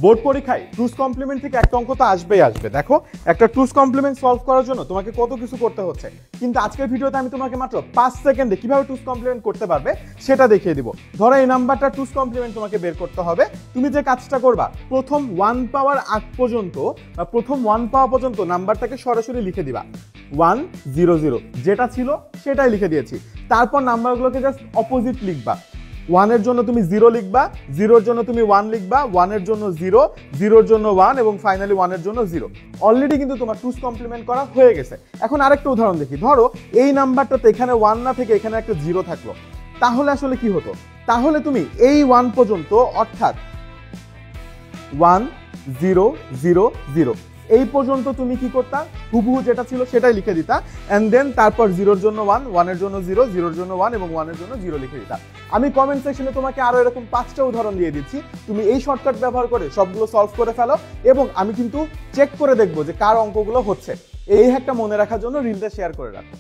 Board পরীক্ষায় টুস complement থেকে একটা অঙ্ক তো আসবেই আসবে। দেখো একটা টুস কমপ্লিমেন্ট সলভ করার জন্য তোমাকে কত কিছু করতে হচ্ছে, কিন্তু আজকের ভিডিওতে আমি তোমাকে মাত্র 5 সেকেন্ডে কিভাবে টুস কমপ্লিমেন্ট করতে পারবে সেটা দেখিয়ে দিব। ধরো এই নাম্বারটা টুস কমপ্লিমেন্ট তোমাকে বের করতে হবে। তুমি যে কাজটা করবা, প্রথম 1 পাওয়ার আগ পর্যন্ত বা প্রথম 1 পাওয়া পর্যন্ত নাম্বারটাকে সরাসরি লিখে দিবা 100, যেটা ছিল সেটাই লিখে দিয়েছি। তারপর নাম্বারগুলোকে জাস্ট অপোজিট লিখবা। 1 এর জন্য তুমি 0 লিখবা, 0 এর জন্য তুমি 1 লিখবা, 1 এর জন্য 0, 0 এর জন্য 1 এবং ফাইনালি 1 এর জন্য 0। অলরেডি কিন্তু তোমার টুস কমপ্লিমেন্ট করা হয়ে গেছে। এখন আরেকটা উদাহরণ দেখি। ধরো এই নাম্বারটাতে এখানে 1 না থেকে এখানে একটা 0 থাকলো, তাহলে আসলে কি হতো? তাহলে তুমি এই 1 পর্যন্ত অর্থাৎ 1 0 0 0 এই পর্যন্ত তুমি কি করতা? হুবহু যেটা ছিল সেটাই লিখে দিতা, এন্ড দেন তারপর 0 এর জন্য 1, 1 এর জন্য 0, 0 এর জন্য 1 এবং 1 এর জন্য 0 লিখে দিতা। আমি কমেন্ট সেকশনে তোমাকে আরো এরকম 5টা উদাহরণ দিয়ে দিচ্ছি, তুমি এই শর্টকাট ব্যবহার করে সবগুলো সলভ করে ফেলো এবং আমি কিন্তু চেক করে দেখবো যে কার অঙ্কগুলো হচ্ছে। এই একটা মনে রাখার জন্য রিলটা শেয়ার করে রাখো।